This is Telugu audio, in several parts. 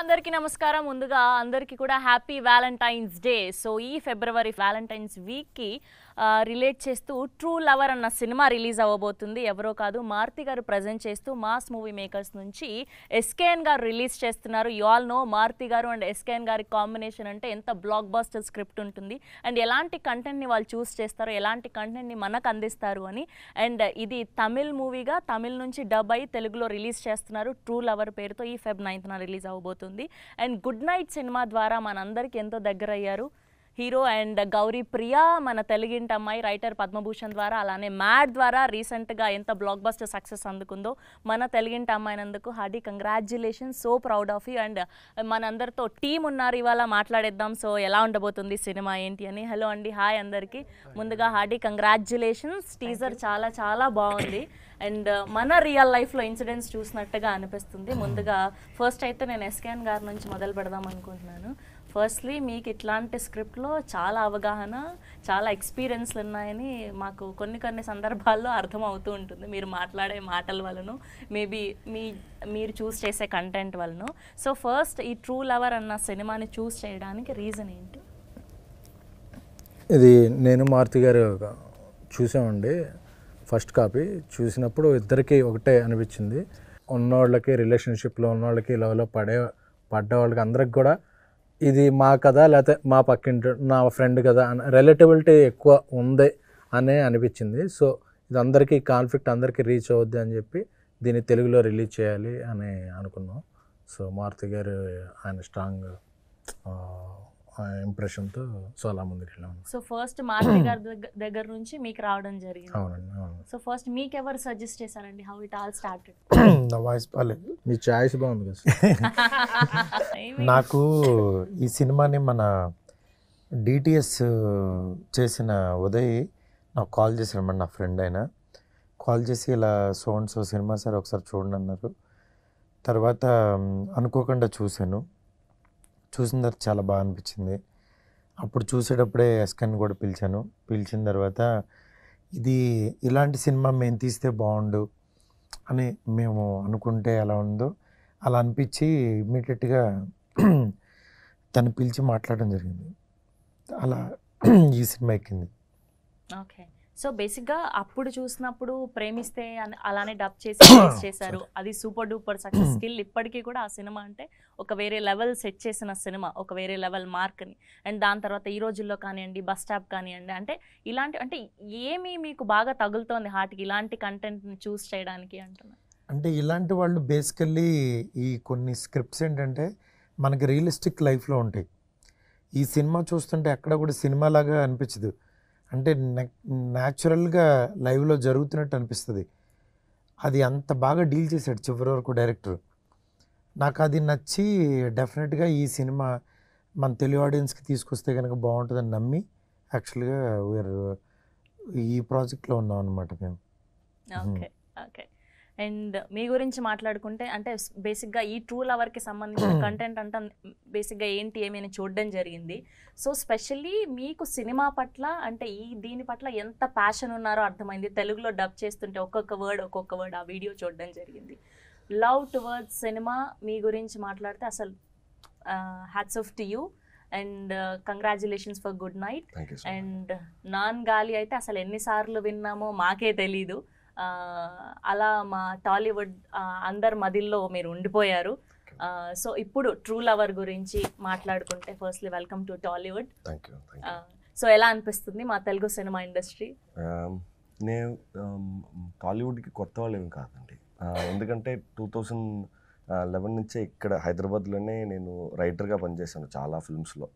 అందరికీ నమస్కారం. ముందుగా అందరికీ కూడా హ్యాపీ వ్యాలంటైన్స్ డే. సో ఈ ఫిబ్రవరి వ్యాలంటైన్స్ వీక్కి రిలేట్ చేస్తూ ట్రూ లవర్ అన్న సినిమా రిలీజ్ అవ్వబోతుంది. ఎవరో కాదు, మారుతి గారు ప్రజెంట్ చేస్తూ మాస్ మూవీ మేకర్స్ నుంచి ఎస్కేఎన్ గారు రిలీజ్ చేస్తున్నారు. యు ఆల్ నో మారుతి గారు అండ్ ఎస్కేఎన్ గారి కాంబినేషన్ అంటే ఎంత బ్లాక్ బస్టర్ స్క్రిప్ట్ ఉంటుంది అండ్ ఎలాంటి కంటెంట్ని వాళ్ళు చూస్ చేస్తారు, ఎలాంటి కంటెంట్ని మనకు అందిస్తారు అని. అండ్ ఇది తమిళ్ మూవీగా తమిళ్ నుంచి డబ్ అయి తెలుగులో రిలీజ్ చేస్తున్నారు. ట్రూ లవర్ పేరుతో ఈ Feb 9th రిలీజ్ అవ్వబోతుంది. అండ్ గుడ్ నైట్ సినిమా ద్వారా మనందరికీ ఎంతో దగ్గర అయ్యారు హీరో అండ్ గౌరీ ప్రియా, మన తెలుగింటి అమ్మాయి. రైటర్ పద్మభూషణ్ ద్వారా, అలానే మ్యాడ్ ద్వారా రీసెంట్గా ఎంత బ్లాక్ బస్టర్ సక్సెస్ అందుకుందో మన తెలుగింటి అమ్మాయినందుకు hearty congratulations. So proud of you. And మనందరితో టీం ఉన్నారు, ఇవాళ మాట్లాడేద్దాం. సో ఎలా ఉండబోతుంది సినిమా ఏంటి అని. హలో అండి, హాయ్ అందరికీ. ముందుగా హార్డీ కంగ్రాచ్యులేషన్స్. టీజర్ చాలా చాలా బాగుంది అండ్ మన రియల్ లైఫ్లో ఇన్సిడెంట్స్ చూసినట్టుగా అనిపిస్తుంది. ముందుగా ఫస్ట్ అయితే నేను ఎస్కేఎన్ గారి నుంచి మొదలు పెడదాం అనుకుంటున్నాను. ఫస్ట్లీ మీకు ఇట్లాంటి స్క్రిప్ట్లో చాలా అవగాహన, చాలా ఎక్స్పీరియన్స్లు ఉన్నాయని మాకు కొన్ని సందర్భాల్లో అర్థం అవుతూ ఉంటుంది, మీరు మాట్లాడే మాటల వలన, మేబీ మీరు చూస్ చేసే కంటెంట్ వలన. సో ఫస్ట్ ఈ ట్రూ లవర్ అన్న సినిమాని చూస్ చేయడానికి రీజన్ ఏంటి? ఇది నేను మారుతి గారు చూసామండి. ఫస్ట్ కాపీ చూసినప్పుడు ఇద్దరికి ఒకటే అనిపించింది. ఉన్నవాళ్ళకి, రిలేషన్షిప్లో ఉన్నవాళ్ళకి, లవ్లో పడ్డ వాళ్ళకి అందరికి కూడా ఇది మా కదా, లేకపోతే మా పక్కింటి నా ఫ్రెండ్ కదా అని రిలేటబిలిటీ ఎక్కువ ఉంది అనే అనిపించింది. సో ఇది అందరికీ కాన్ఫ్లిక్ట్ అందరికీ రీచ్ అవుద్ది అని చెప్పి దీన్ని తెలుగులో రిలీజ్ చేయాలి అని అనుకున్నాం. సో మారుతి గారు ఆయన స్ట్రాంగ్ ఇంప్రెషన్తో సో అలా ముందుకు వెళ్ళాము. సో ఫస్ట్ మారుతి గారి దగ్గర నుంచి మీకు రావడం జరిగింది. అవునండి, అవును. సో ఫస్ట్ మీకు ఎవరు సజెస్ట్ చేశారండి? How it all started? నా వాయిస్ బాగాలేదు, మీ చాయిస్ బాగుంది కదా. నాకు ఈ సినిమాని మన డిటిఎస్ చేసిన ఉదయ్ నాకు కాల్ చేశారన్నమాట. నా ఫ్రెండ్ అయినా కాల్ చేసి ఇలా సో సినిమా సార్ ఒకసారి చూడండి అన్నారు. తర్వాత అనుకోకుండా చూశాను. చూసిన తర్వాత చాలా బాగా అనిపించింది. అప్పుడు చూసేటప్పుడే ఎస్కేఎన్ కూడా పిలిచిన తర్వాత ఇది ఇలాంటి సినిమా మేము తీస్తే బాగుండు అని మేము అనుకుంటే ఎలా ఉందో అలా అనిపించి ఇమ్మీడియట్గా తను పిలిచి మాట్లాడడం జరిగింది. అలా ఈ సినిమా ఎక్కింది. ఓకే. సో బేసిక్గా అప్పుడు చూసినప్పుడు ప్రేమిస్తే అలానే డబ్ చేసి చేశారు, అది సూపర్ డూపర్ సక్సెస్ స్కిల్. ఇప్పటికీ కూడా ఆ సినిమా అంటే ఒక వేరే లెవెల్ సెట్ చేసిన సినిమా, ఒక వేరే లెవెల్ మార్క్ని. అండ్ దాని తర్వాత ఈ రోజుల్లో కానివ్వండి, బస్ స్టాప్ కానివ్వండి, అంటే ఇలాంటి అంటే ఏమి మీకు బాగా తగులుతోంది హార్ట్కి ఇలాంటి కంటెంట్ని చూస్ చేయడానికి అంటున్నా? అంటే ఇలాంటి వాళ్ళు బేసికల్లీ ఈ కొన్ని స్క్రిప్ట్స్ ఏంటంటే మనకి రియలిస్టిక్ లైఫ్లో ఉంటాయి. ఈ సినిమా చూస్తుంటే ఎక్కడ కూడా సినిమాలాగా అనిపించదు, అంటే న్యాచురల్గా లైవ్లో జరుగుతున్నట్టు అనిపిస్తుంది. అది అంత బాగా డీల్ చేశాడు చివరి వరకు డైరెక్టర్. నాకు అది నచ్చి డెఫినెట్గా ఈ సినిమా మన తెలుగు ఆడియన్స్కి తీసుకొస్తే కనుక బాగుంటుందని నమ్మి యాక్చువల్గా ఈ ప్రాజెక్ట్లో ఉన్నాం అనమాట మేము. Okay okay. అండ్ మీ గురించి మాట్లాడుకుంటే అంటే బేసిక్గా ఈ ట్రూ లవర్కి సంబంధించిన కంటెంట్ అంతా బేసిక్గా ఏంటి ఏమైనా చూడడం జరిగింది. సో స్పెషల్లీ మీకు సినిమా పట్ల అంటే దీని పట్ల ఎంత ప్యాషన్ ఉన్నారో అర్థమైంది. తెలుగులో డబ్ చేస్తుంటే ఒక్కొక్క వర్డ్ ఆ వీడియో చూడడం జరిగింది. లవ్ టువర్డ్స్ సినిమా మీ గురించి మాట్లాడితే అసలు hats off to you and congratulations for good night. And non గాలి అయితే అసలు ఎన్నిసార్లు విన్నామో మాకే తెలీదు. అలా మా టాలీవుడ్ అందరి మదిల్లో మీరు ఉండిపోయారు. సో ఇప్పుడు ట్రూ లవర్ గురించి మాట్లాడుకుంటే firstly welcome to Tollywood. So ఎలా అనిపిస్తుంది మా తెలుగు సినిమా ఇండస్ట్రీ? నేను టాలీవుడ్కి కొత్త వాళ్ళు ఏమి కాదండి, ఎందుకంటే 2011 నుంచే ఇక్కడ హైదరాబాద్లోనే నేను రైటర్గా పనిచేశాను చాలా ఫిల్మ్స్లో.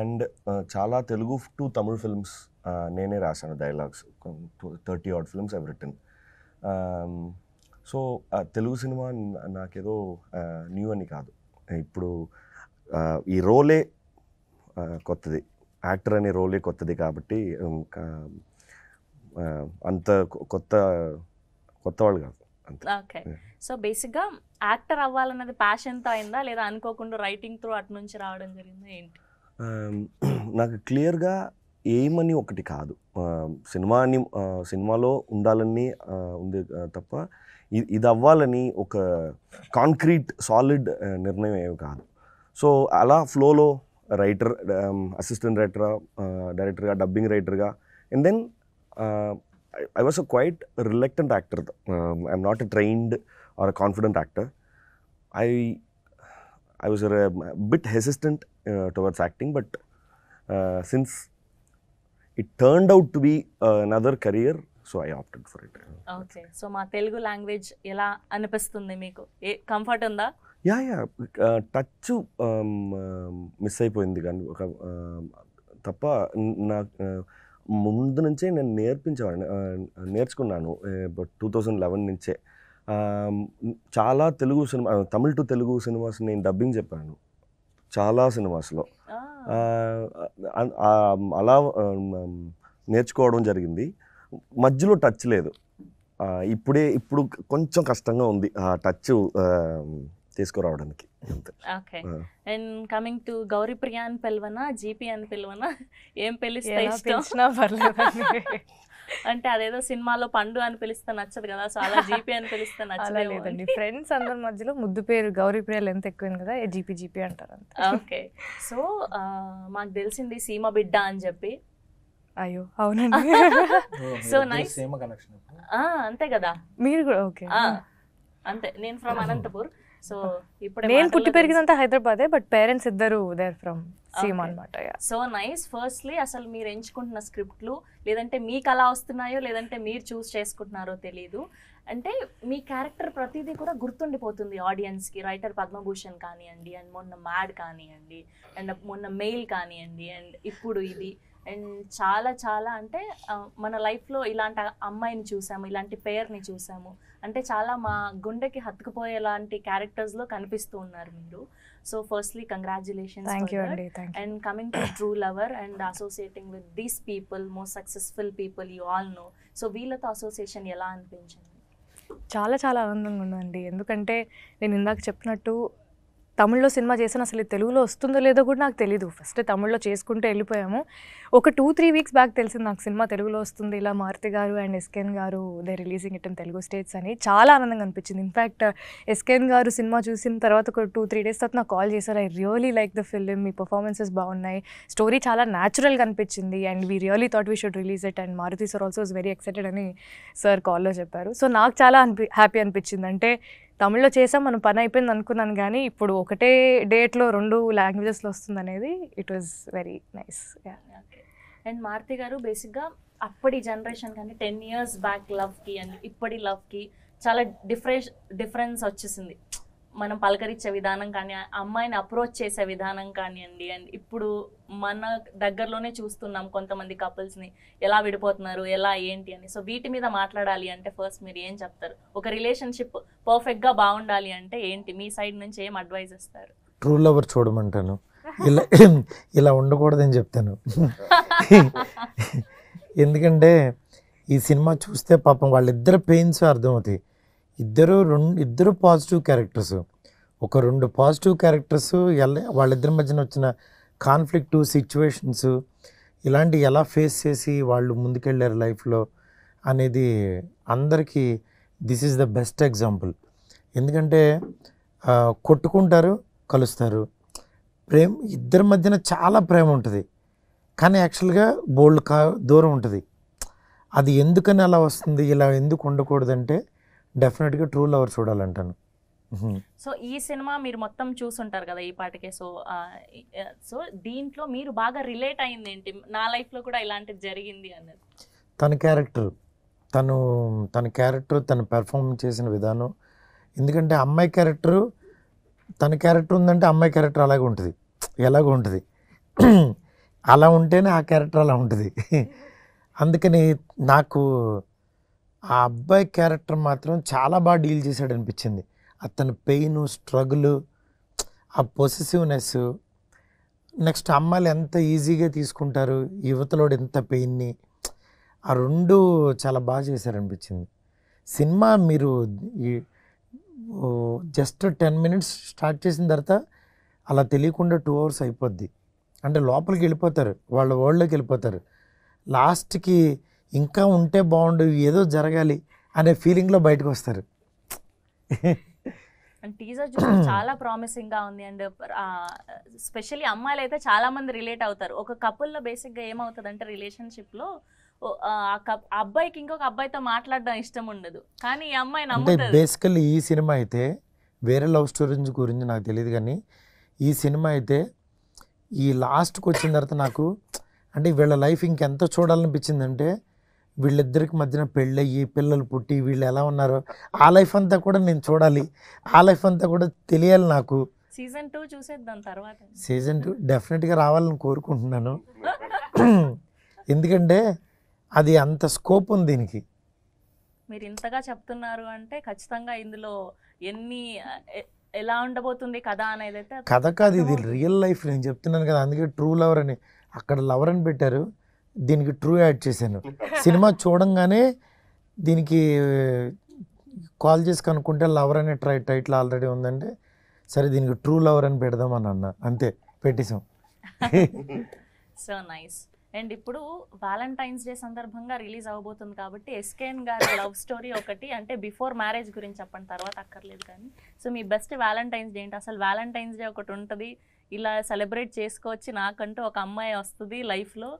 అండ్ చాలా తెలుగు టు తమిళ్ ఫిల్మ్స్ నేనే రాశాను dialogues. 30 odd films I've written. So Telugu cinema నాకేదో న్యూ అని కాదు. ఇప్పుడు ఈ రోలే కొత్తది, యాక్టర్ అనే రోలే కొత్తది కాబట్టి అంత కొత్త వాళ్ళు కాదు అంతే. ఓకే. సో బేసిక్గా యాక్టర్ అవ్వాలన్నది ప్యాషన్తో అయిందా లేదా అనుకోకుండా రైటింగ్ త్రూ అటు నుంచి రావడం జరిగిందా ఏంటి? నాకు క్లియర్గా ఏమని ఒకటి కాదు, సినిమాలో ఉండాలని ఉంది తప్ప ఇది అవ్వాలని ఒక కాంక్రీట్ సాలిడ్ నిర్ణయం ఏమి కాదు. సో అలా ఫ్లోలో రైటర్, అసిస్టెంట్ డైరెక్టర్గా, డబ్బింగ్ రైటర్గా, and then I was a quite reluctant actor. I'm not a trained or a confident actor. I was a bit hesitant towards acting, but since it turned out to be another career, so I opted for it. Okay, so మా తెలుగు లాంగ్వేజ్ ఎలా అనిపిస్తుంది మీకు? కంఫర్ట్ ఉందా? యా టచ్ మిస్ అయిపోయింది కానీ ఒక తప్ప ముందు నుంచే నేను నేర్చుకున్నాను 2011 నుంచే. చాలా తమిళ్ టు తెలుగు సినిమాస్ నేను డబ్బింగ్ చెప్పాను చాలా సినిమాస్లో. అలా నేర్చుకోవడం జరిగింది. మధ్యలో టచ్ లేదు. ఇప్పుడు కొంచెం కష్టంగా ఉంది ఆ టచ్ తీసుకురావడానికి. Okay, and coming to Gouri Priya అని పిలవనా, జీపీ అని పిలవనా, ఏం పిలిస్తే ఇష్టం? అంటే అదేదో సినిమాలో పండు అని పిలిస్తే నచ్చదు కదా, సో అలా జీపీ అని పిలిస్తే నచ్చలేదండి. ఫ్రెండ్స్ అందరి మధ్యలో ముద్దు పేరు గౌరీప్రియ లెంత్ ఎక్కువైంది కదా, జీపీ అంటారు. ఓకే, సో మాకు తెలిసింది సీమ బిడ్డ అని చెప్పి. అయ్యో అవునండి. సో నైస్, అంతే కదా మీరు కూడా? ఓకే, అంతే. నేను ఫ్రమ్ అనంతపూర్. సో ఇప్పుడు నేను పుట్టి పెరిగిందంతా హైదరాబాదే, బట్ పేరెంట్స్ ఇద్దరు దేర్ ఫ్రమ్ సీమ అన్నమాట. So nice. ఫస్ట్లీ అసలు మీరు ఎంచుకుంటున్న స్క్రిప్ట్లు, లేదంటే మీకు అలా వస్తున్నాయో లేదంటే మీరు చూస్ చేసుకుంటున్నారో తెలీదు, అంటే మీ క్యారెక్టర్ ప్రతిదీ కూడా గుర్తుండిపోతుంది ఆడియన్స్కి. రైటర్ పద్మభూషణ్ కానివ్వండి, అండ్ మొన్న మ్యాడ్ కానివ్వండి, అండ్ మొన్న మెయిల్ కానివ్వండి, అండ్ ఇప్పుడు ఇది, అండ్ చాలా చాలా అంటే మన లైఫ్లో ఇలాంటి అమ్మాయిని చూసాము, ఇలాంటి పేరుని చూసాము, అంటే చాలా మా గుండెకి హత్తుకుపోయేలాంటి క్యారెక్టర్స్లో కనిపిస్తూ ఉన్నారు మీరు. So firstly congratulations. And coming to true lover and associating with these people, most successful people you all know, so వీళ్ళతో అసోసియేషన్ ఎలా అనిపించింది? చాలా చాలా ఆనందంగా ఉందండి. ఎందుకంటే నేను ఇందాక చెప్పినట్టు తమిళ్లో సినిమా చేసాను, అసలు తెలుగులో వస్తుందో లేదో కూడా నాకు తెలీదు. ఫస్ట్ తమిళ్లో చేసుకుంటూ వెళ్ళిపోయాము. ఒక 2-3 వీక్స్ బ్యాక్ తెలిసింది నాకు సినిమా తెలుగులో వస్తుంది, ఇలా మారుతి గారు అండ్ ఎస్కేన్ గారు they releasing it in Telugu states అని. చాలా ఆనందంగా అనిపించింది. ఇన్ఫ్యాక్ట్ ఎస్కేన్ గారు సినిమా చూసిన తర్వాత ఒక 2-3 డేస్ తర్వాత నాకు కాల్ చేశారు, I really like the film, మీ పర్ఫార్మెన్సెస్ బాగున్నాయి, స్టోరీ చాలా న్యాచురల్గా అనిపించింది, and we really thought we should release it, and Maruthi sir also is very excited అని సార్ కాల్లో చెప్పారు. సో నాకు చాలా హ్యాపీ అనిపించింది. అంటే తమిళ్లో చేసాం, మనం పని అయిపోయింది అనుకున్నాను, కానీ ఇప్పుడు ఒకటే డేట్లో 2 లాంగ్వేజెస్లో వస్తుంది అనేది it was very nice. And Maruthi garu బేసిక్గా అప్పటి జనరేషన్ కానీ 10 years బ్యాక్ లవ్కి అండ్ ఇప్పటి లవ్కి చాలా డిఫరెన్స్ వచ్చేసింది. మనం పలకరించే విధానం కానీ, అమ్మాయిని అప్రోచ్ చేసే విధానం కానివ్వండి, అండ్ ఇప్పుడు మన దగ్గరలోనే చూస్తున్నాం కొంతమంది కపుల్స్ని ఎలా విడిపోతున్నారు, ఎలా ఏంటి అని. సో వీటి మీద మాట్లాడాలి అంటే ఫస్ట్ మీరు ఏం చెప్తారు? ఒక రిలేషన్షిప్ పర్ఫెక్ట్గా బాగుండాలి అంటే ఏంటి మీ సైడ్ నుంచి ఏం అడ్వైజ్ ఇస్తారు? ట్రూ లవర్ చూడమంటాను, ఇలా ఉండకూడదని చెప్తాను. ఎందుకంటే ఈ సినిమా చూస్తే పాపం వాళ్ళిద్దరు పెయిన్స్ అర్థమవుతాయి. ఇద్దరు పాజిటివ్ క్యారెక్టర్స్, ఒక 2 పాజిటివ్ క్యారెక్టర్స్ వాళ్ళిద్దరి మధ్యన వచ్చిన కాన్ఫ్లిక్ట్ సిచ్యువేషన్స్ ఇలాంటి ఎలా ఫేస్ చేసి వాళ్ళు ముందుకెళ్ళారు లైఫ్లో అనేది అందరికీ this is the best example. ఎందుకంటే కొట్టుకుంటారు, కలుస్తారు, ఇద్దరి మధ్యన చాలా ప్రేమ ఉంటుంది, కానీ యాక్చువల్గా దూరం ఉంటుంది. అది ఎందుకని అలా వస్తుంది, ఇలా ఎందుకు ఉండకూడదంటే డెఫినెట్గా ట్రూ లవర్ చూడాలంటాను. సో ఈ సినిమా మీరు మొత్తం చూసుంటారు కదా ఈ పాటికే. సో దీంట్లో మీరు బాగా రిలేట్ అయింది ఏంటి? నా లైఫ్లో కూడా ఇలాంటిది జరిగింది అన్నది. తన క్యారెక్టర్ తను పెర్ఫార్మ్ చేసిన విధానం. ఎందుకంటే అమ్మాయి క్యారెక్టరు, తన క్యారెక్టర్ ఉందంటే అమ్మాయి క్యారెక్టర్ అలాగే ఉంటుంది, ఎలాగో ఉంటుంది. అలా ఉంటేనే ఆ క్యారెక్టర్ అలా ఉంటుంది. అందుకని నాకు ఆ అబ్బాయి క్యారెక్టర్ మాత్రం చాలా బాగా డీల్ చేశాడు అనిపించింది. అతని పెయిన్, స్ట్రగుల్, ఆ పొసెసివ్నెస్, నెక్స్ట్ అమ్మాయిలు ఎంత ఈజీగా తీసుకుంటారు, యువతలోడు ఎంత పెయిన్ని, ఆ 2 చాలా బాగా చేశారనిపించింది. సినిమా మీరు జస్ట్ 10 minutes స్టార్ట్ చేసిన తర్వాత అలా తెలియకుండా 2 hours అయిపోద్ది. అంటే లోపలికి వెళ్ళిపోతారు, వాళ్ళ వరల్డ్లోకి వెళ్ళిపోతారు. లాస్ట్కి ఇంకా ఉంటే బాగుండు, ఏదో జరగాలి అనే ఫీలింగ్లో బయటకు వస్తారు. అండ్ టీజర్ చూస్తే చాలా ప్రామిసింగ్ గా ఉంది. అండ్ స్పెషల్లీ అమ్మాయిలు అయితే చాలా మంది రిలేట్ అవుతారు. ఒక కపుల్లో బేసిక్ గా ఏమవుతుంది అంటే రిలేషన్షిప్ లో ఆ అబ్బాయికి ఇంకొక అబ్బాయితో మాట్లాడడం ఇష్టం ఉండదు, కానీ ఈ అమ్మాయి అంటే నమ్ముతుంది. బేసికల్లీ ఈ సినిమా అయితే వేరే లవ్ స్టోరీస్ గురించి నాకు తెలియదు, కానీ ఈ సినిమా అయితే ఈ లాస్ట్కి వచ్చిన తర్వాత నాకు అంటే వీళ్ళ లైఫ్ ఇంకెంత చూడాలనిపించిందంటే వీళ్ళిద్దరికి మధ్యన పెళ్ళయ్యి పిల్లలు పుట్టి వీళ్ళు ఎలా ఉన్నారో ఆ లైఫ్ అంతా కూడా నేను చూడాలి, ఆ లైఫ్ అంతా కూడా తెలియాలి నాకు. సీజన్ 2 చూసేద్దాం తర్వాత. సీజన్ 2 డెఫినెట్గా రావాలని కోరుకుంటున్నాను. ఎందుకంటే అది అంత స్కోప్ ఉంది దీనికి. మీరు ఇంతగా చెప్తున్నారు అంటే ఖచ్చితంగా ఇందులో ఎలా ఉండబోతుంది కథ అనేది అయితే కథ కాదు, ఇది రియల్ లైఫ్. నేను చెప్తున్నాను కదా, అందుకే ట్రూ లవర్ అని అక్కడ లవర్ అని పెట్టారు, దీనికి ట్రూ యాడ్ చేశాను. సినిమా చూడంగానే దీనికి కాల్ చేసి కనుక్కుంటే లవర్ అనే టైటిల్ ఆల్రెడీ ఉందంటే సరే దీనికి ట్రూ లవర్ అని పెడదామని అన్న, అంతే పెట్టేసాం. So nice. అండ్ ఇప్పుడు వ్యాలంటైన్స్ డే సందర్భంగా రిలీజ్ అవబోతుంది కాబట్టి ఎస్కేఎన్ గారి లవ్ స్టోరీ ఒకటి, అంటే బిఫోర్ మ్యారేజ్ గురించి చెప్పండి, తర్వాత అక్కర్లేదు కానీ. సో మీ బెస్ట్ వ్యాలంటైన్స్ డే ఏంటి? అసలు వ్యాలంటైన్స్ డే ఒకటి ఉంటుంది, ఇలా సెలబ్రేట్ చేసుకోవచ్చు, నాకంటూ ఒక అమ్మాయి వస్తుంది లైఫ్లో,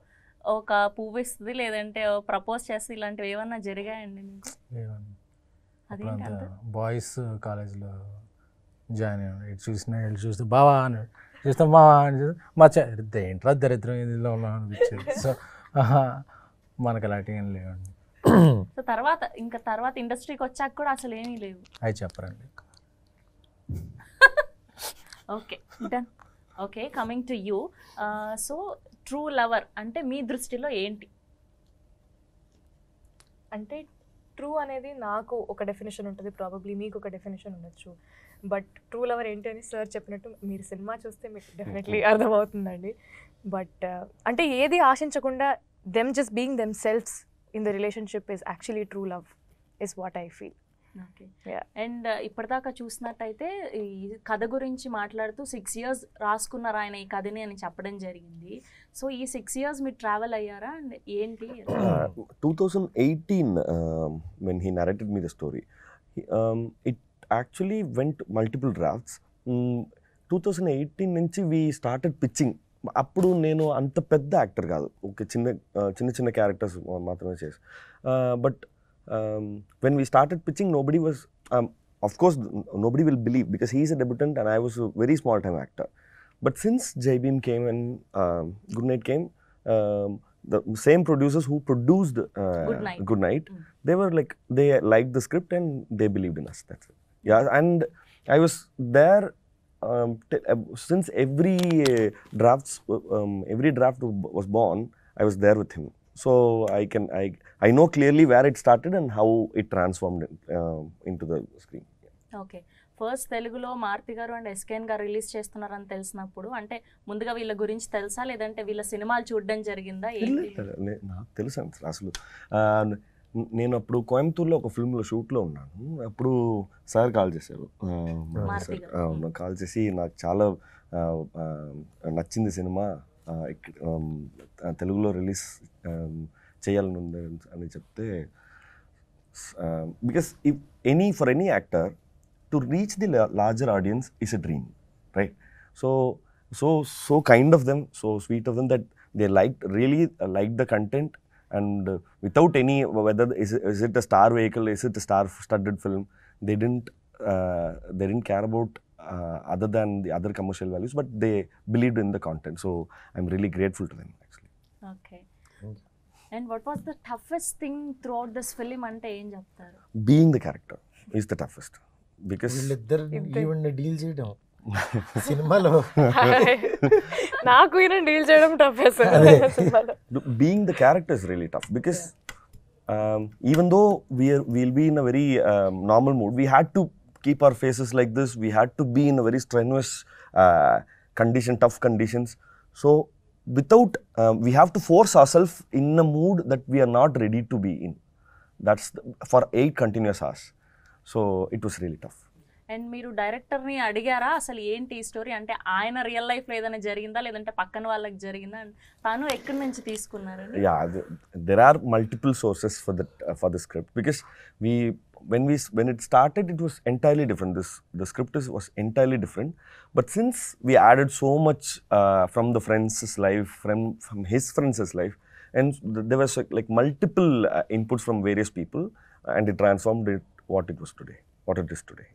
ఒక పువ్వు ఇస్తుంది, లేదంటే ప్రపోజ్ చేస్తే, ఇలాంటివి ఏమన్నా జరిగాయండి మీకు? అదేంటి బాయ్స్ కాలేజ్లో జాయిన్ అయ్యాను, ఇటు చూసినా ఇటు చూస్తే బావా అని చూస్తాం, బావా అని చూస్తే మా ఏంట్రా దరిద్రం ఇదిలో ఉన్నాం అనిపించేది. సో మనకు అలాంటివి ఏం లేవండి. సో తర్వాత ఇండస్ట్రీకి వచ్చాక కూడా అసలు ఏమీ లేవు? అవి చెప్పరండి. Okay done. Okay, coming to you. So true lover అంటే మీ దృష్టిలో ఏంటి? అంటే ట్రూ అనేది నాకు ఒక డెఫినేషన్ ఉంటుంది, ప్రాబబ్లీ మీకు ఒక డెఫినేషన్ ఉండొచ్చు. బట్ ట్రూ లవర్ ఏంటి అని సార్ చెప్పినట్టు మీరు సినిమా చూస్తే మీకు డెఫినెట్లీ అర్థమవుతుందండి. బట్ అంటే ఏది ఆశించకుండా them just being themselves in the relationship is actually true love is what I feel. Okay. And ఇప్పటిదాకా చూసినట్టయితే ఈ కథ గురించి మాట్లాడుతూ 6 years రాసుకున్నారు ఆయన ఈ కథని అని చెప్పడం జరిగింది. సో ఈ 6 years మీరు ట్రావెల్ అయ్యారా అండ్ ఏంటి? 2018 when he narrated me the story, it actually went multiple drafts. 2018 నుంచి we started pitching. అప్పుడు నేను అంత పెద్ద యాక్టర్ కాదు, ఒక చిన్న క్యారెక్టర్స్ మాత్రమే చేసి. But when we started pitching, nobody was, of course nobody will believe because he is a debutant and I was a very small time actor. But since Jai Bhim came and Good Night came, the same producers who produced Good Night, they were like, they liked the script and they believed in us. That's it. Yeah, and I was there since every draft was born. I was there with him. So I know clearly where it started and how it transformed into the screen. Okay. First తెలుగులో మారుతి గారు అండ్ ఎస్కేఎన్ గారు రిలీజ్ చేస్తున్నారని తెలిసినప్పుడు అంటే ముందుగా వీళ్ళ గురించి తెలుసా, లేదంటే వీళ్ళ సినిమాలు చూడడం జరిగిందా? నాకు తెలుసు అసలు. నేను అప్పుడు కోయంబత్తూరులో ఒక ఫిల్మ్లో షూట్లో ఉన్నాను. అప్పుడు సార్ కాల్ చేశారు, కాల్ చేసి నాకు చాలా నచ్చింది సినిమా, తెలుగులో రిలీజ్ చేయాలని ఉంది అని చెప్తే, because for any actor to reach the larger audience is a dream, right? So kind of them, so sweet of them that they really like the content, and without any, whether is it a star vehicle, is it a star-studded film, they didn't care about other than the other commercial values, but they believed in the content. So I'm really grateful to them actually. Okay. And what was the toughest thing throughout this film ante em cheptaru? Being the character is the toughest, because వీళ్ళిద్దరు ఈవెన్ డీల్ చేయడం సినిమాలో నాకు ఈయన డీల్ చేయడం tough. being the character is really tough, because even though we'll be in a very normal mood, we had to keep our faces like this, we had to be in a very strenuous tough conditions. So without we have to force ourselves in a mood that we are not ready to be in. That's for 8 continuous hours. So it was really tough. And మీరు డైరెక్టర్ని అడిగారా అసలు ఏంటి ఈ స్టోరీ, అంటే ఆయన రియల్ లైఫ్లో ఏదైనా జరిగిందా, లేదంటే పక్కన వాళ్ళకి జరిగిందా, తను ఎక్కడి నుంచి తీసుకున్నారు? Yeah, there are multiple sources for the script, because when it started, it was entirely different. The script was entirely different. But since we added so much from the friends' life, from his friends' life, and there was like multiple inputs from various people, and it transformed it what it is today.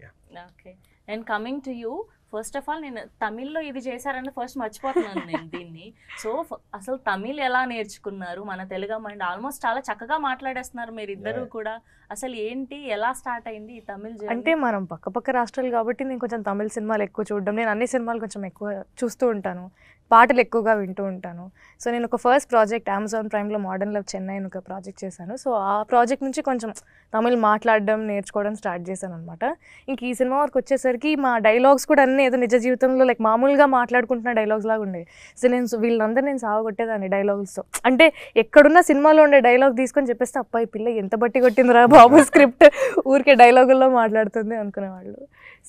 Yeah. Okay and coming to you, first of all నేను తమిళ్లో ఇది చేశారని ఫస్ట్ మర్చిపోతున్నాను నేను దీన్ని. సో అసలు తమిళ్ ఎలా నేర్చుకున్నారు? మన తెలుగు అమ్మాయి ఆల్మోస్ట్ చాలా చక్కగా మాట్లాడేస్తున్నారు మీరు ఇద్దరు కూడా. అసలు ఏంటి, ఎలా స్టార్ట్ అయింది ఈ తమిళ్ journey? అంటే మనం పక్క రాష్ట్రాలు కాబట్టి నేను కొంచెం తమిళ సినిమాలు ఎక్కువ చూడడం, నేను అన్ని సినిమాలు కొంచెం ఎక్కువ చూస్తూ ఉంటాను, పాటలు ఎక్కువగా వింటూ ఉంటాను. సో నేను ఒక ఫస్ట్ ప్రాజెక్ట్ అమెజాన్ ప్రైమ్లో మోడర్న్ లవ్ చెన్నై అని ఒక ప్రాజెక్ట్ చేశాను. సో ఆ ప్రాజెక్ట్ నుంచి కొంచెం తమిళ్ మాట్లాడడం నేర్చుకోవడం స్టార్ట్ చేశాను అనమాట. ఇంక ఈ సినిమా వరకు వచ్చేసరికి మా డైలాగ్స్ కూడా అన్నీ ఏదో నిజ జీవితంలో లైక్ మామూలుగా మాట్లాడుకుంటున్న డైలాగ్స్ లాగా ఉండేవి. సో వీళ్ళందరూ నేను సాగొట్టేదాన్ని డైలాగ్స్తో. అంటే ఎక్కడున్న సినిమాలో ఉండే డైలాగ్ తీసుకొని చెప్పేస్తే అబ్బాయి పిల్ల ఎంత బట్టి కొట్టిందిరా బాబు స్క్రిప్ట్, ఊరికే డైలాగుల్లో మాట్లాడుతుంది అనుకునేవాళ్ళు.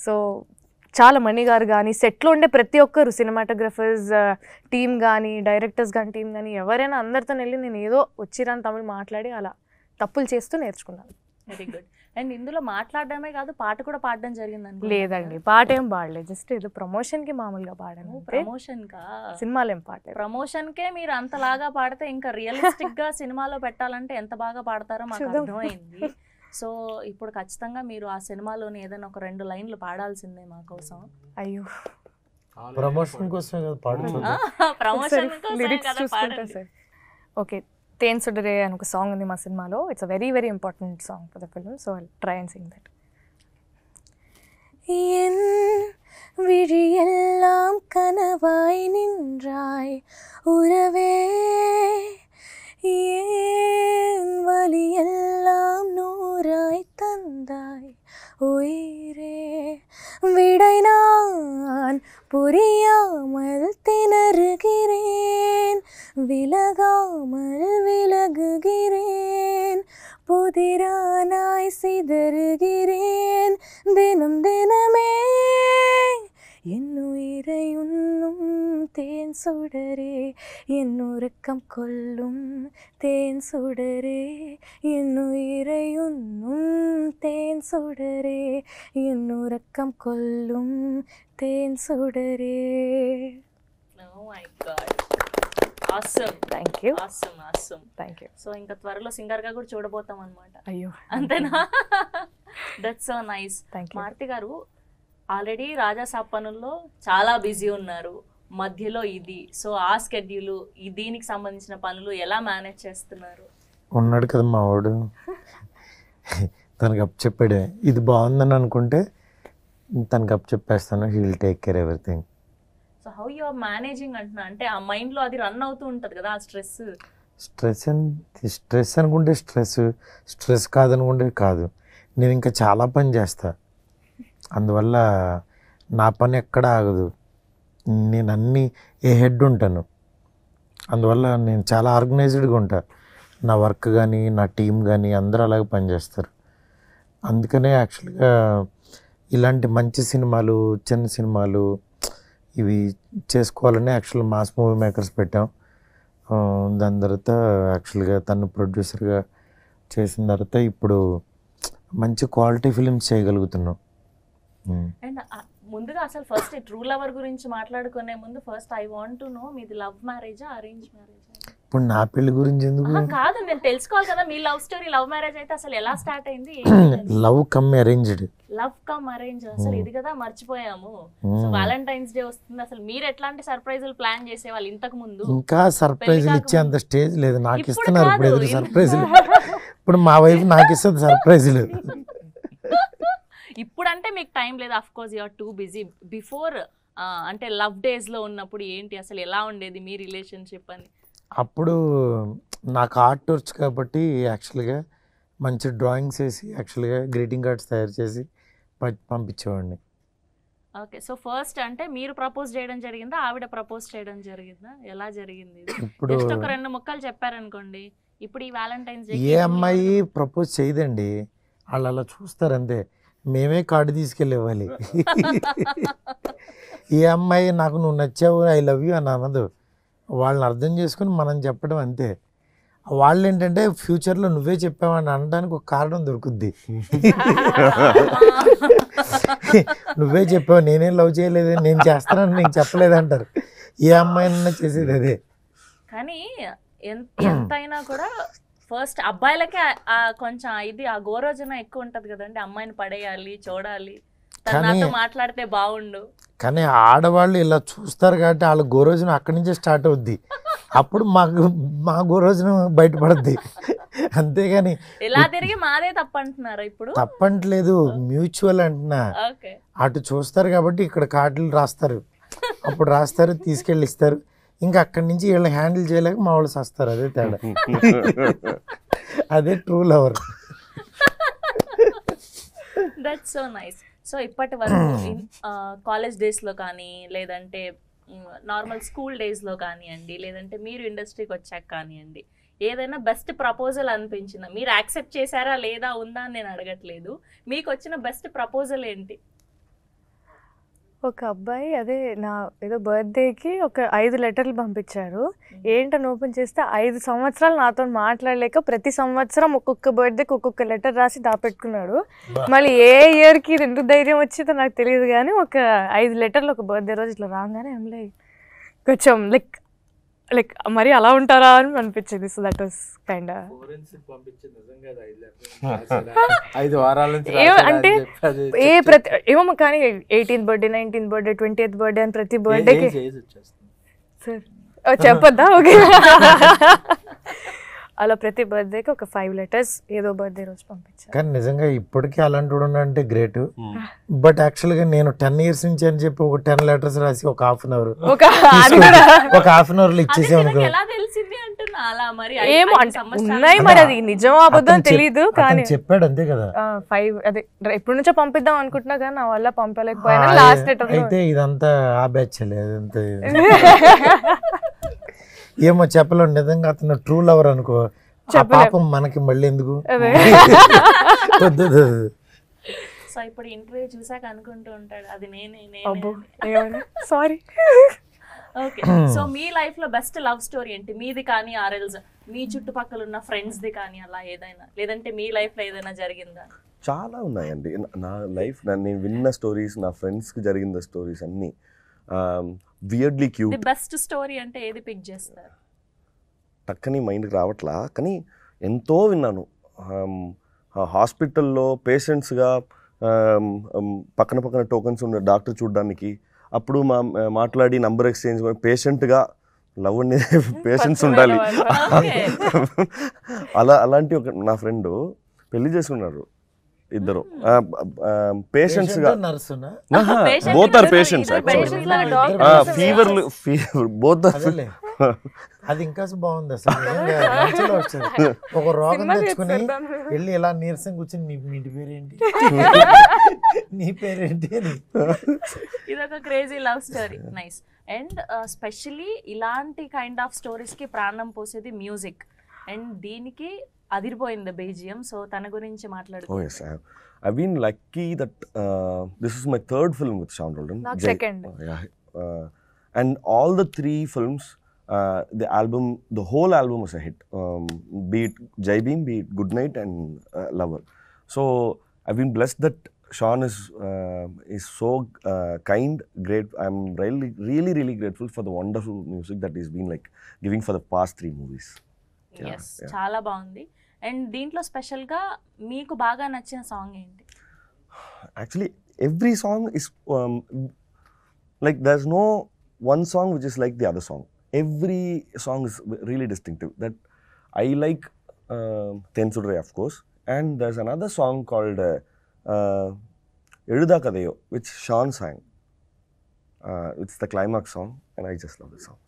సో చాలా మణి గారు కానీ సెట్లో ఉండే ప్రతి ఒక్కరు సినిమాటోగ్రఫర్స్ టీమ్ కానీ డైరెక్టర్స్ కానీ టీం కానీ ఎవరైనా అందరితో వెళ్ళి నేను ఏదో వచ్చిరాని తమిళ్ మాట్లాడి అలా తప్పులు చేస్తూ నేర్చుకున్నాను. Very good. అండ్ ఇందులో మాట్లాడడమే కాదు, పాట కూడా పాడడం జరిగింది. లేదండి, పాట ఏం పాడలేదు, జస్ట్ ఏదో ప్రమోషన్కి మామూలుగా పాడాను. ప్రమోషన్ కా? సినిమాలు ఏం పాడలేదు. ప్రమోషన్కే మీరు అంతలాగా పాడితే ఇంకా రియలిస్టిక్ గా సినిమాలో పెట్టాలంటే ఎంత బాగా పాడతారో మాకు అర్థమైంది. సో ఇప్పుడు ఖచ్చితంగా మీరు ఆ సినిమాలోని ఏదైనా ఒక 2 లైన్లు పాడాల్సిందే మా కోసం. అయ్యో, ప్రమోషన్ కోసమే కదా పాడుతుంది. ప్రమోషన్ లిరిక్స్ చూసుకుంటా సార్. ఓకే, తేన్ సుడరే అని ఒక సాంగ్ ఉంది మా సినిమాలో. It's a very very important song for the film. So I try and sing that. என் விழியெல்லாம் கனவாய் நின்றாய் உறவே, ஏன் வலியெல்லாம் நூறாய் தந்தாய் உயிரே, விடை நான் புரியாமல் திணறுகிறேன், விலகாமல் விலகுகிறேன், புதிரானாய் சிதறுகிறேன் தினம் தினமே, என் உயிரை உண்ணும் தேன் சுடரே, என் உறக்கம் கொல்லும் தேன் சுடரே, என் உயிரை உண்ணும் தேன் சுடரே, என் உறக்கம் கொல்லும் தேன் சுடரே. Oh my God. Awesome. Thank you. Awesome. Thank you. So ఇంకా త్వరలో సింగర్ గా కూడా చూడబోతాం అన్నమాట. అయ్యో, అంతేనా? That's so nice. Thank you. Maruthi garu already Raja Saab పనుల్లో చాలా బిజీ ఉన్నారు, మధ్యలో ఇది, సో ఆ స్కెడ్యూల్ దీనికి సంబంధించిన పనులు ఎలా మేనేజ్ చేస్తున్నారు? ఉన్నాడు కదా మా వాడు, తనకు అప్ చెప్పాడే ఇది బాగుందని అనుకుంటే తనకు అప్ చెప్పేస్తాను, he will take care everything. So how you are managing అంటున్నా, అంటే ఆ మైండ్ లో అది రన్ అవుతూ ఉంటది కదా ఆ స్ట్రెస్ అనుకుంటే స్ట్రెస్ కాదనుకుంటే కాదు. నేను ఇంకా చాలా పని చేస్తా, అందువల్ల నా పని ఎక్కడ ఆగదు. నేను అన్నీ ఏ హెడ్ ఉంటాను, అందువల్ల నేను చాలా ఆర్గనైజ్డ్గా ఉంటా. నా వర్క్ కానీ నా టీం కానీ అందరూ అలాగే పనిచేస్తారు. అందుకనే యాక్చువల్గా ఇలాంటి మంచి సినిమాలు, చిన్న సినిమాలు ఇవి చేసుకోవాలని యాక్చువల్ మాస్ మూవీ మేకర్స్ పెట్టాం. దాని తర్వాత యాక్చువల్గా తను ప్రొడ్యూసర్గా చేసిన తర్వాత ఇప్పుడు మంచి క్వాలిటీ ఫిలిమ్స్ చేయగలుగుతున్నాం. అండ్ ముందుగా అసలు ఫస్ట్ ట్రూ లవర్ గురించి మాట్లాడుకునే ముందు first I want to know మీది లవ్ మ్యారేజా అరేంజ్ మ్యారేజా? ఇప్పుడు నా పెళ్లి గురించి ఎందుకు? కాదు, నేను తెలుసుకోవాలి కదా, మీ లవ్ స్టోరీ లవ్ మ్యారేజ్ అయితే అసలు ఎలా స్టార్ట్ అయింది? Love come arranged. Love come arrange, అసలు ఇది కదా మర్చిపోయాము. సో వ్యాలంటైన్స్ డే వస్తుంది, అసలు మీరు ఎట్లాంటి సర్ప్రైజులు ప్లాన్ చేసేవాళ్ళు ఇంతకు ముందు? ఇంకా సర్ప్రైజులు ఇచ్చే అంత స్టేజ్ లేదు, నాకు ఇస్తున్నారు ఇప్పుడు ఎదురు సర్ప్రైజులు. ఇప్పుడు మా వైఫ్ నాకు ఇస్తుంది సర్ప్రైజులు. ఇప్పుడు అంటే మీకు టైం లేదు, of course you are too busy. Before అంటే లవ్ డేస్ లో ఉన్నప్పుడు ఏంటి అసలు ఎలా ఉండేది మీ రిలేషన్షిప్ అని? అప్పుడు నాకు ఆర్ట్ వచ్చు కాబట్టి యాక్చువల్గా మంచి డ్రాయింగ్స్ వేసి యాక్చువల్గా గ్రీటింగ్ కార్డ్స్ తయారు చేసి పంపించేవాడిని. ఓకే, సో ఫస్ట్ అంటే మీరు ప్రపోజ్ చేయడం జరిగిందా, ఆవిడ ప్రపోజ్ చేయడం జరిగిందా, ఎలా జరిగింది? ఇప్పుడు జస్ట్ ఒక 2 ముక్కలు చెప్పారనుకోండి. ఇప్పుడు ఈ వ్యాలంటైన్స్ డే ఏ అమ్మాయి ప్రపోజ్ చేయదండి, వాళ్ళు అలా చూస్తారు అంతే. మేమే కార్డు తీసుకెళ్ళి ఇవ్వాలి. ఏ అమ్మాయి నాకు నువ్వు నచ్చావు ఐ లవ్ యూ అని అనదు, వాళ్ళని అర్థం చేసుకుని మనం చెప్పడం అంతే. వాళ్ళు ఏంటంటే ఫ్యూచర్లో నువ్వే చెప్పావని అనడానికి ఒక కారణం దొరుకుద్ది. నువ్వే చెప్పావు, నేనేం లవ్ చేయలేదు, నేను చేస్తానని నీకు చెప్పలేదు అంటారు. ఏ అమ్మాయినైనా చేసేది అదే. కానీ ఎంతైనా కూడా ఫస్ట్ అబ్బాయిలకే కొంచెం ఇది ఆ గోరోజన ఎక్కువ ఉంటది కదండి, అమ్మాయిని పడేయాలి, చూడాలి, తను నాతో మాట్లాడితే బాగుండు. కానీ ఆడవాళ్ళు ఇలా చూస్తారు కాబట్టి వాళ్ళ గోరోజనం అక్కడి నుంచే స్టార్ట్ అవుద్ది. అప్పుడు మా గోరోజనం బయటపడుద్ది. అంతేగాని ఇలా తిరిగి మాదే తప్పు అంటున్నారా ఇప్పుడు? తప్పంటలేదు, మ్యూచువల్ అంటున్నా. ఓకే, అటు చూస్తారు కాబట్టి ఇక్కడ కార్డులు రాస్తారు, అప్పుడు రాస్తారు, తీసుకెళ్ళి ఇస్తారు. ఇంకా అక్కడి నుంచి వీళ్ళని హ్యాండిల్ చేయలేక మా వాళ్ళు వస్తారు. అదే తేడా. అదే true lover. That's so nice. So ఇప్పటి వరకు కాలేజ్ డేస్లో కానీ, లేదంటే నార్మల్ స్కూల్ డేస్లో కానివ్వండి, లేదంటే మీరు ఇండస్ట్రీకి వచ్చాక కానివ్వండి, ఏదైనా బెస్ట్ ప్రపోజల్ అనిపించిందా? మీరు యాక్సెప్ట్ చేశారా లేదా ఉందా అని నేను అడగట్లేదు, మీకు వచ్చిన బెస్ట్ ప్రపోజల్ ఏంటి? ఒక అబ్బాయి అదే నా ఏదో బర్త్డేకి ఒక 5 లెటర్లు పంపించారు. ఏంటని ఓపెన్ చేస్తే 5 సంవత్సరాలు నాతో మాట్లాడలేక ప్రతి సంవత్సరం ఒక్కొక్క బర్త్డేకి ఒక్కొక్క లెటర్ రాసి దాపెట్టుకున్నాడు. మళ్ళీ ఏ ఇయర్కి ఎందుకు ధైర్యం వచ్చిందో నాకు తెలియదు, కానీ ఒక 5 లెటర్లు ఒక బర్త్డే రోజు ఇట్లా రాగానే అమ్లే కొంచెం లైక్ మరి అలా ఉంటారా అని అనిపించింది. సో దట్ వాస్ కైండ్ అంటే ఏమో కానీ 18th birthday, 19th birthday, 20th birthday అని ప్రతి బర్త్డేకి సార్ చెప్పొద్దా? ఓకే, అలా ప్రతి బర్త్డేకి ఒక 5 లెటర్స్ ఏదో బర్త్డే రోజు పంపించాను. కానీ నిజంగా ఇప్పటికీ అలాంటి అంటే గ్రేట్. బట్ యాక్చువల్గా నేను 10 years నుంచి అని చెప్పి ఒక 10 letters రాసి ఒక హాఫ్ అన్ అవర్ లో ఇచ్చేసాను. ఎలా తెలిసింది అంటున్నా అలా? మరి ఏమో ఉన్నాయి, మరి అది నిజం అబద్ధం తెలీదు, కానీ చెప్పాడు అంతే కదా. 5 అదే ఎప్పటి నుంచో పంపిద్దాం అనుకుంటున్నా కానీ నా వల్ల పంపలేకపోయినా లాస్ట్ లెటర్. అయితే ఇదంతా ఆ బ్యాచ్ అదంతా ఏమో చెప్పలేం. నిజంగా అతను ట్రూ లవర్ అనుకో, ఆ పాపం మనకి మళ్ళీ ఎందుకు. సో ఇప్పుడు ఇంటర్వ్యూ చూసాక అనుకుంటూ ఉంటాడు అది నేనే. సారీ. ఓకే, సో మీ లైఫ్ లో బెస్ట్ లవ్ స్టోరీ ఏంటి? మీది కానీ ఆర్ఎల్స్ మీ చుట్టుపక్కల ఉన్న ఫ్రెండ్స్ ది కానీ, అలా ఏదైనా, లేదంటే మీ లైఫ్ లో ఏదైనా జరిగిందా? చాలా ఉన్నాయండి నా లైఫ్. నేను విన్న స్టోరీస్, నా ఫ్రెండ్స్కి జరిగిన స్టోరీస్ అన్నీ వియర్డ్లీ క్యూట్. బెస్ట్ స్టోరీ అంటే ఏది పిక్ చేస్తారు? టక్కని మైండ్కి రావట్లా, కానీ ఎంతో విన్నాను. హాస్పిటల్లో పేషెంట్స్గా పక్కన టోకన్స్ ఉన్న డాక్టర్ చూడడానికి, అప్పుడు మాట్లాడి నంబర్ ఎక్స్చేంజ్, పేషెంట్గా లవ్ అనేది పేషెంట్స్ ఉండాలి. అలాంటి ఒక నా ఫ్రెండ్ పెళ్లి చేసుకున్నారు, ఇద్దరు పేషెంట్స్ గా. Both are patients. Fever both. అది ఇంకా బాగుంది అసలు. ఒక రోగం తెచ్చుకుని వెళ్ళి ఇలా నీరసం కూర్చొని నీ పేరేంటి, నీ పేరేంటి అని. ఇదొక crazy love story. Nice. And specially ఇలాంటి కైండ్ ఆఫ్ స్టోరీస్ కి ప్రాణం పోసేది మ్యూజిక్, అండ్ దీనికి అదిరిపోయింది బీజిఎం. సో తన గురించి మాట్లాడుకో. Oh yes, I've been lucky that this is my third film with Sean Roldan. Second. Yeah, and all the 3 films, the whole album was a hit. Be it Jai Bhim, be it Good Night, and Lover. So I've been blessed that Sean is so kind, great. I'm really grateful for the wonderful music that he's been like giving for the past 3 movies. Yes, చాలా బాగుంది. అండ్ దీంట్లో స్పెషల్గా మీకు బాగా నచ్చిన సాంగ్ ఏంటి? Actually, every song is like there's no one song which is like the other song. Every song is really distinctive. That I like Tensudre, of course, and there's another song called Eluda Kadayo, which Sean sang. It's the climax song, and I just love the song.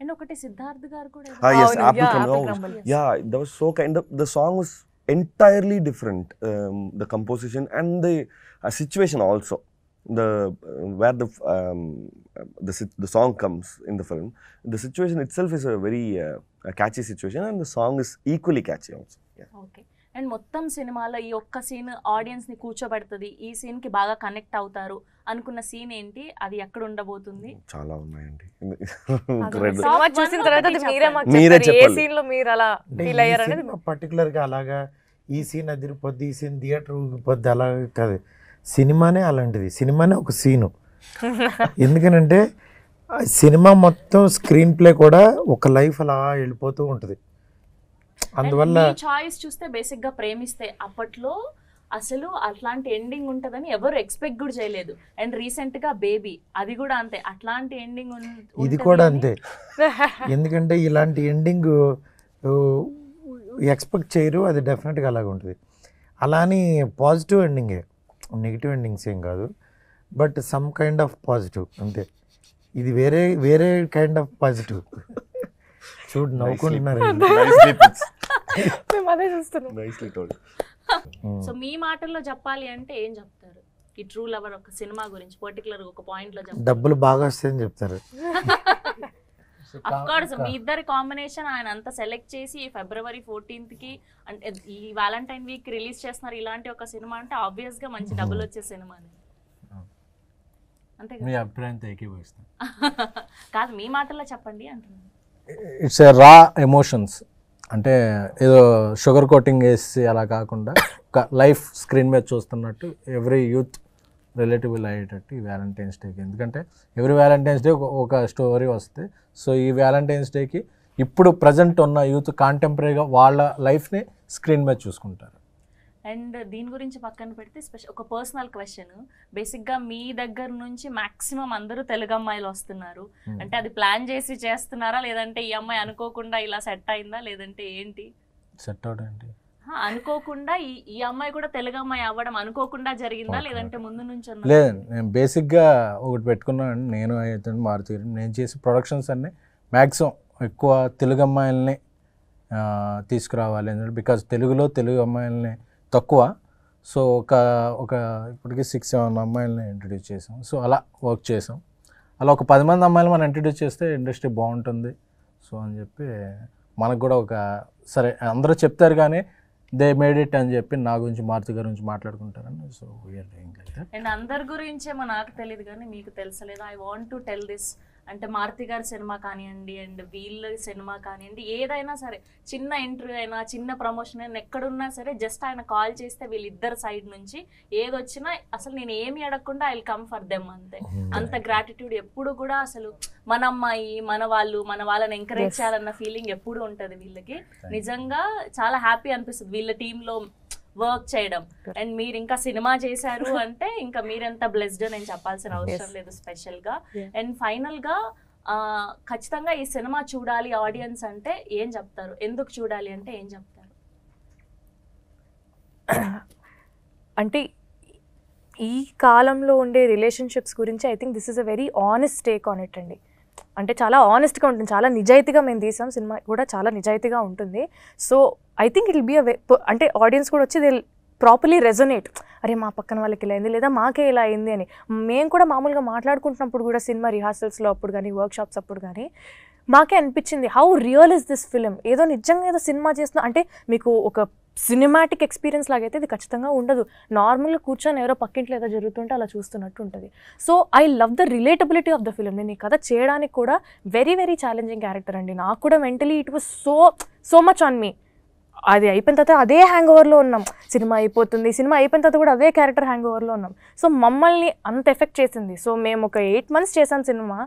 And ఒకటి సిద్ధార్థ్ గారు కూడా. Yes, Apple Crumble. Yeah, that was so kind of, the song was entirely different. The composition and the situation also. Where the song comes in the film, the situation itself is a very catchy situation, and the song is equally catchy also. Yeah. Okay. And మొత్తం సినిమాలో ఈ ఒక్క సీన్ ఆడియన్స్ని కూర్చోబెడుతుంది, ఈ సీన్కి బాగా కనెక్ట్ అవుతారు అనుకున్న సీన్ ఏంటి, అది ఎక్కడ ఉండబోతుంది? చాలా ఉన్నాయండి. సినిమా చూసిన తర్వాత అది మీరే మాకు మీరే చెప్తారు. ఏ చెప్పాలి. సీన్ లో మీరు అలా ఫీల్ అయ్యారు అనేది. పర్టికులర్గా అలాగా ఈ సీన్ అదిరిపోద్ది, ఈ సీన్ థియేటర్ ఊగిపోద్ది అలా కాదు. సినిమానే అలాంటిది, సినిమానే ఒక సీను. ఎందుకనంటే సినిమా మొత్తం స్క్రీన్ ప్లే కూడా ఒక లైఫ్ అలా వెళ్ళిపోతూ ఉంటుంది. అందువల్ల చాయిస్ చూస్తే బేసిక్ గా ప్రేమిస్తే అప్పట్లో అసలు అట్లాంటి ఎండింగ్ ఉంటదని ఎవరు ఎక్స్పెక్ట్ కూడా చేయలేదు. అండ్ రీసెంట్ గా బేబీ, అది కూడా అంతే, అట్లాంటి ఎండింగ్ ఇది కూడా అంతే. ఎందుకంటే ఇలాంటి ఎండింగ్ ఎక్స్పెక్ట్ చేయరు, అది డెఫినెట్గా అలాగే ఉంటుంది. అలా అని పాజిటివ్ ఎండింగే, నెగిటివ్ ఎండింగ్స్ ఏం కాదు, but some kind of positive అంతే. ఇది వేరే వేరే కైండ్ ఆఫ్ పాజిటివ్. చూడు నవ్వుకుంటున్నారు. మేము అదే చూస్తున్నాం. సో మీ మాటల్లో చెప్పాలి అంటే ఏం చెప్తారు ఈ ట్రూ లవర్ ఒక సినిమా గురించి, పర్టికులర్ ఒక పాయింట్ లో చెప్తారు? డబ్బులు బాగా వస్తాయని చెప్తారు. అఫ్ కోర్స్ మీ ఇద్దరి కాంబినేషన్ ఆయన అంతా సెలెక్ట్ చేసి February 14th కి అంటే ఈ వ్యాలంటైన్ వీక్ రిలీజ్ చేస్తున్నారు. ఇలాంటి ఒక సినిమా అంటే ఆబ్వియస్ గా మంచి డబ్బులు వచ్చే సినిమా అంతే మీ అభిప్రాయంతో ఏకీభవిస్తాను. కాదు, మీ మాటల్లో చెప్పండి అంటున్నాను. ఇట్స్ ఏ రా ఎమోషన్స్, అంటే ఏదో షుగర్ కోటింగ్ వేసి అలా కాకుండా ఒక లైఫ్ స్క్రీన్ మీద చూస్తున్నట్టు ఎవ్రీ యూత్ రిలేటిబుల్ అయ్యేటట్టు ఈ వ్యాలంటైన్స్ డేకి. ఎందుకంటే ఎవ్రీ వ్యాలంటైన్స్ డే ఒక స్టోరీ వస్తే, సో ఈ వ్యాలంటైన్స్ డేకి ఇప్పుడు ప్రజెంట్ ఉన్న యూత్ కాంటెంపరీగా వాళ్ళ లైఫ్ని స్క్రీన్ మీద చూసుకుంటారు. అండ్ దీని గురించి పక్కన పెడితే ఒక పర్సనల్ క్వశ్చన్, బేసిక్గా మీ దగ్గర నుంచి మాక్సిమం అందరూ తెలుగు అమ్మాయిలు వస్తున్నారు అంటే అది ప్లాన్ చేసి చేస్తున్నారా, లేదంటే ఈ అమ్మాయి అనుకోకుండా ఇలా సెట్ అయిందా, లేదంటే ఏంటి? సెట్ అవుట్ ఏంటి అనుకోకుండా ఈ అమ్మాయి కూడా తెలుగు అమ్మాయి అవ్వడం అనుకోకుండా జరిగిందా, లేదంటే ముందు నుంచి? లేదు, నేను బేసిక్గా ఒకటి పెట్టుకున్నాను. నేను అయితే మారుతి నేను చేసే ప్రొడక్షన్స్ అన్నీ మ్యాక్సిమం ఎక్కువ తెలుగు అమ్మాయిల్ని తీసుకురావాలి. ఎందుకంటే బికాజ్ తెలుగులో తెలుగు అమ్మాయిల్ని తక్కువ. సో ఒక ఇప్పటికీ 6-7 అమ్మాయిలని ఇంట్రడ్యూస్ చేసాం. సో అలా వర్క్ చేసాం. అలా ఒక 10 మంది అమ్మాయిలు మనం ఇంట్రడ్యూస్ చేస్తే ఇండస్ట్రీ బాగుంటుంది. సో అని చెప్పి మనకు కూడా ఒక సరే అందరూ చెప్తారు కానీ దే మేడ్ ఇట్ అని చెప్పి నా గురించి మారుతి గారి గురించి మాట్లాడుకుంటారని. So we are doing like that. And అందరి గురించేమో నాకు తెలియదు కానీ మీకు తెలుసలేదు, I want to tell this. అంటే మారుతి గారి సినిమా కానివ్వండి అండ్ వీళ్ళ సినిమా కానివ్వండి, ఏదైనా సరే చిన్న ఇంటర్వ్యూ అయినా చిన్న ప్రమోషన్ అయినా ఎక్కడున్నా సరే జస్ట్ ఆయన కాల్ చేస్తే వీళ్ళిద్దరు సైడ్ నుంచి ఏదొచ్చినా అసలు నేను ఏమి అడగకుండా I will come for them అంతే. అంత గ్రాటిట్యూడ్ ఎప్పుడు కూడా అసలు మన అమ్మాయి మన వాళ్ళని ఎంకరేజ్ చేయాలన్న ఫీలింగ్ ఎప్పుడు ఉంటుంది వీళ్ళకి. నిజంగా చాలా హ్యాపీ అనిపిస్తుంది వీళ్ళ టీంలో వర్క్ చేయడం. అండ్ మీరు ఇంకా సినిమా చేశారు అంటే ఇంకా మీరెంత బ్లెస్డ్ నేను చెప్పాల్సిన అవసరం లేదు స్పెషల్ గా. అండ్ ఫైనల్ గా ఖచ్చితంగా ఈ సినిమా చూడాలి ఆడియన్స్ అంటే ఏం చెప్తారు, ఎందుకు చూడాలి అంటే ఏం చెప్తారు? అంటే ఈ కాలంలో ఉండే రిలేషన్షిప్స్ గురించి I think this is a very honest take on it అండి. అంటే చాలా ఆనెస్ట్గా ఉంటుంది, చాలా నిజాయితీగా మేము తీసాం, సినిమా కూడా చాలా నిజాయితీగా ఉంటుంది. So I think it will be అంటే ఆడియన్స్ కూడా వచ్చి దే ప్రాపర్లీ రెజొనేట్, అరే మా పక్కన వాళ్ళకి ఇలా అయింది లేదా మాకే ఇలా అయింది అని. మేము కూడా మామూలుగా మాట్లాడుకుంటున్నప్పుడు కూడా సినిమా రిహార్సల్స్లో అప్పుడు కానీ వర్క్షాప్స్ అప్పుడు కానీ మాకే అనిపించింది how real is this film. ఏదో నిజంగా ఏదో సినిమా చేస్తున్నా అంటే మీకు ఒక సినిమాటిక్ ఎక్స్పీరియన్స్ లాగైతే ఇది ఖచ్చితంగా ఉండదు. నార్మల్గా కూర్చొని ఎవరో పక్కింట్లో ఏదో జరుగుతుంటే అలా చూస్తున్నట్టు ఉంటుంది. So I love the relatability of the film. నేను ఈ కథ చేయడానికి కూడా వెరీ వెరీ ఛాలెంజింగ్ క్యారెక్టర్ అండి. నాకు కూడా mentally it was so much on me. అది అయిపోయిన తర్వాత అదే హ్యాంగ్ ఓవర్లో ఉన్నాం, సినిమా అయిపోతుంది, సినిమా అయిపోయిన తర్వాత కూడా అదే క్యారెక్టర్ హ్యాంగ్ ఓవర్లో ఉన్నాం. సో మమ్మల్ని అంత ఎఫెక్ట్ చేసింది. సో మేము ఒక 8 months చేసాం సినిమా.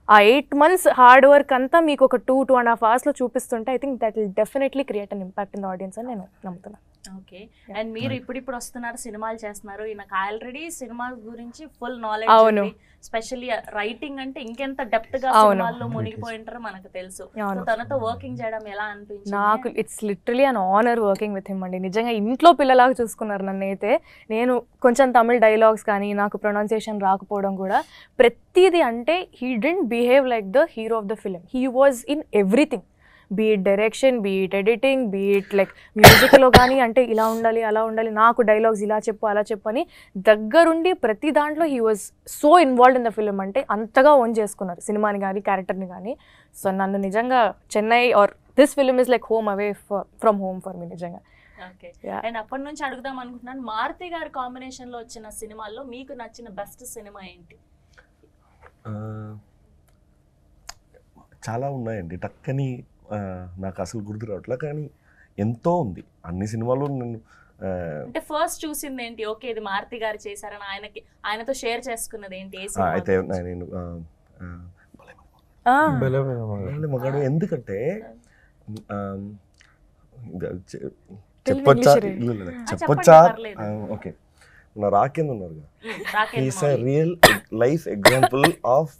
ఆ 8 months హార్డ్ వర్క్ అంతా మీకు ఒక 2.5 hours చూపిస్తుంటే I think that will definitely create an impact in the audience అని నేను నమ్ముతున్నాను. ఓకే. అండ్ మీరు ఇప్పుడు వస్తున్నారు, సినిమాలు చేస్తున్నారు, నాకు ఆల్రెడీ సినిమా గురించి ఫుల్ నాలెడ్జ్ ఉంది. స్పెషల్లీ రైటింగ్ అంటే ఇంకెంత డెప్త్ గా సినిమాల్లో మునిగిపోయి ఉంటారో మనకు తెలుసు. తనతో వర్కింగ్ చేయడం ఎలా అనిపించింది? నాకు it's literally an honour working with him అండి. నిజంగా ఇంట్లో పిల్లలాగా చూసుకున్నారు నన్ను. అయితే నేను కొంచెం తమిళ్ డైలాగ్స్ కానీ నాకు ప్రొనౌన్సియేషన్ రాకపోవడం కూడా ప్రతిదీ అంటే he didn't behave like the hero of the film. He was in everything, be it direction, be it editing, be it like మ్యూజిక్లో కానీ అంటే ఇలా ఉండాలి అలా ఉండాలి, నాకు డైలాగ్స్ ఇలా చెప్పు అలా చెప్పు అని దగ్గరుండి ప్రతి దాంట్లో he was so involved in the film. అంటే అంతగా ఓన్ చేసుకున్నారు సినిమాని కానీ క్యారెక్టర్ని కానీ. సో నన్ను నిజంగా చెన్నై ఆర్ this film is like home away from home for me నిజంగా. ఓకే. Yeah. అండ్ అప్పటి నుంచి అడుగుదాం అనుకుంటున్నాను, మారుతి గారి కాంబినేషన్ లో వచ్చిన సినిమాల్లో మీకు నచ్చిన బెస్ట్ సినిమా ఏంటి? చాలా ఉన్నాయండి, టక్కని నాకు అసలు గుర్తు రావట్లే, కానీ ఎంతో ఉంది. అన్ని సినిమాలు నేను అంటే ఫస్ట్ చూసింది ఏంటి? ఓకే ఇది మారుతి గారు చేశారని ఆయనతో షేర్ చేసుకున్నది ఏంటి? ఏ సినిమా అయితే గురించి? నేను Ah, మగాడు, ఎందుకంటే తెలుగు చెప్పొచ్చా? English లేదు, లేదు, చెప్పండి, చెప్పొచ్చా? పర్లేదు. ఓకే, నా రాకేంద్ర ఉన్నారు కదా, Rakendra he's a Mouli. Real life example of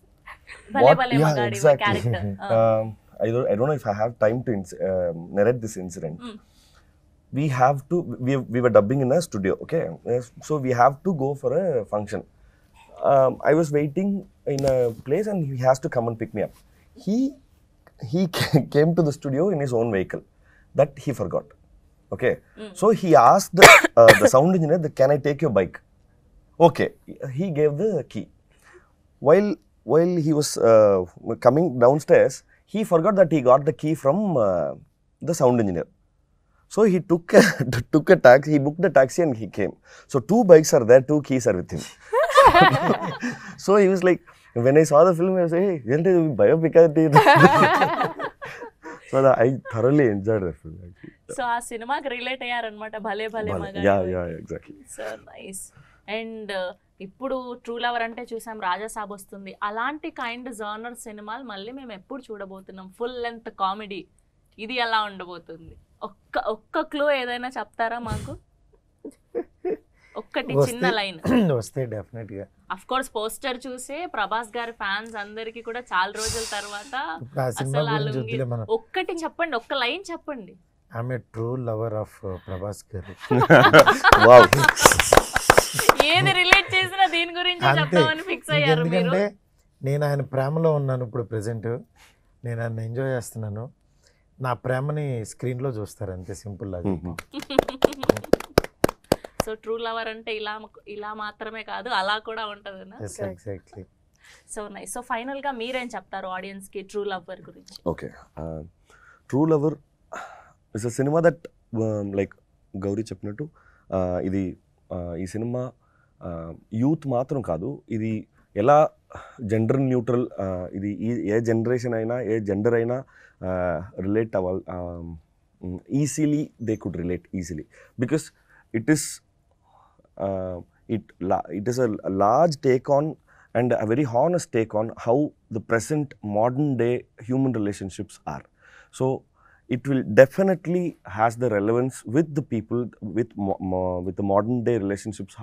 Bhale Bhale Magadi exactly. Character. I don't know if I have time to narrate this incident. We have to, we were dubbing in a studio, okay? So we have to go for a function. I was waiting in a place and he has to come and pick me up. He came to the studio in his own vehicle. That he forgot. Okay. So he asked the sound engineer that, can I take your bike? Okay. He gave the key. While he was coming downstairs, he forgot that he got the key from the sound engineer. So he took a taxi, he booked the taxi and he came. So 2 bikes are there, 2 keys are with him. So he was like, when I saw the film, I was like, hey, isn't it a biopic? So I thoroughly enjoyed the film. Actually. So ఆ సినిమాకి రిలేట్ అయ్యారనమాట, భలే భలే మగాడి. Yeah, exactly. So nice. And ఇప్పుడు ట్రూ లవర్ అంటే చూసాం, రాజాసాబ్ వస్తుంది, అలాంటి కైండ్ జానర్ సినిమాలు మళ్ళీ మేము ఎప్పుడు చూడబోతున్నాం? ఫుల్ లెంత్ కామెడీ, ఇది ఎలా ఉండబోతుంది? ఒక్క క్లూ ఏదైనా చెప్తారా మాకు? ఒక్కటి చిన్న లైన్ వస్తే డెఫినెట్గా. అఫ్ కోర్స్ పోస్టర్ చూసే ప్రభాస్ గారి ఫ్యాన్స్ అందరికి కూడా చాలా రోజుల తర్వాత ఆ సినిమా అసలు ఆ గురించి లుంగి వద్దులే మనం. ఒక్కటి చెప్పండి, ఒక్క లైన్ చెప్పండి. ఆమె ట్రూ లవర్ ఆఫ్ ప్రభాస్ గారు. Wow. ఏది రిలేట్ చేసినా దీని గురించి అంతే. చెప్తామని ఫిక్స్ అయ్యారు మీరు. ఎందుకంటే నేను ఆయన ప్రేమలో ఉన్నాను ఇప్పుడు ప్రెసెంట్, నేను ఆయన ఎంజాయ్ చేస్తున్నాను. నా ప్రేమని స్క్రీన్లో చూస్తారు, అంతే సింపుల్ అది. సో ట్రూ లవర్ అంటే ఇలా మాత్రమే కాదు, అలా కూడా ఉంటుంది. Exactly. So nice. So final గా మీరేం చెప్తారు ఆడియన్స్ కి ట్రూ లవర్ గురించి? Okay. True Lover is a cinema that, like Gauri చెప్పినట్టు, ఇది ఈ సినిమా యూత్ మాత్రం కాదు, ఇది ఎలా జెండర్ న్యూట్రల్, ఇది ఏ జనరేషన్ అయినా ఏ జెండర్ అయినా రిలేట్ అవ్వాలి, easily they could relate easily, because it is a large take on and a very honest take on how the present modern day human relationships are. So it will definitely has the relevance with the people, with the modern day relationships,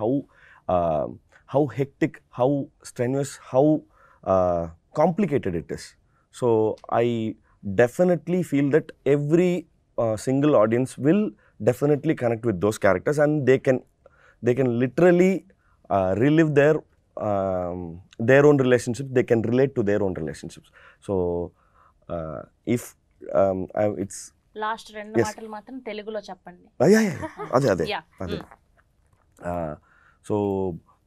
how hectic, how strenuous, how complicated it is. So I definitely feel that every single audience will definitely connect with those characters, and they can literally relive their own relationships. They can relate to their own relationships. So if it's last 2 Yes. మాటలు మాత్రం తెలుగులో చెప్పండి. అదే Yeah. సో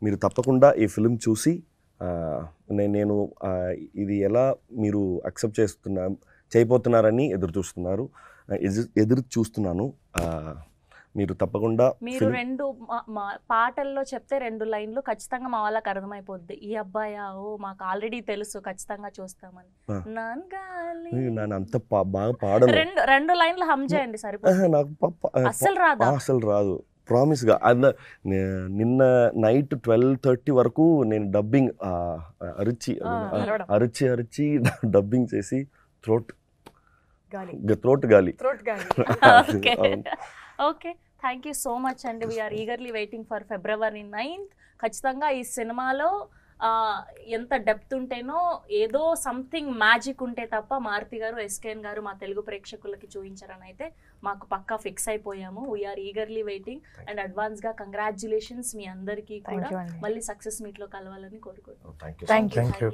మీరు తప్పకుండా ఈ ఫిలిం చూసి నేను ఇది ఎలా మీరు అక్సెప్ట్ చేయబోతున్నారని ఎదురు చూస్తున్నాను. మీరు తప్పకుండా మీరు 2 పాటల్లో చెప్తే 2 లైన్లు ఖచ్చితంగా మా వాళ్ళకి అర్థమైపోద్ది. ఈ అబ్బాయా, ఓ మాకు ఆల్రెడీ తెలుసు, ఖచ్చితంగా చూస్తామని. నాన్గాలి నేను అంత బాగా పాడను. 2 లైన్లు హమ్ చేయండి సరిపోతుంది. నాకు అస్సలు రాదా? అసలు రాదు, ప్రామిస్గా. నిన్న నైట్ 12:30 వరకు నేను డబ్బింగ్ అరిచి డబ్బింగ్ చేసి థ్రోట్ గాలి. Okay, thank you so much అండి. We are eagerly waiting for February 9th. ఖచ్చితంగా ఈ సినిమాలో ఎంత డెప్త్ ఉంటేనో, ఏదో సంథింగ్ మ్యాజిక్ ఉంటే తప్ప మారుతి గారు, ఎస్కేఎన్ గారు మా తెలుగు ప్రేక్షకులకి చూపించారని అయితే మాకు పక్కా ఫిక్స్ అయిపోయాము. వీఆర్ ఈగర్లీ వెయిటింగ్ అండ్ అడ్వాన్స్గా కంగ్రాచులేషన్స్ మీ అందరికీ కూడా. మళ్ళీ సక్సెస్ మీట్లో కలవాలని కోరుకుంటున్నాం. Thank you. Thank you.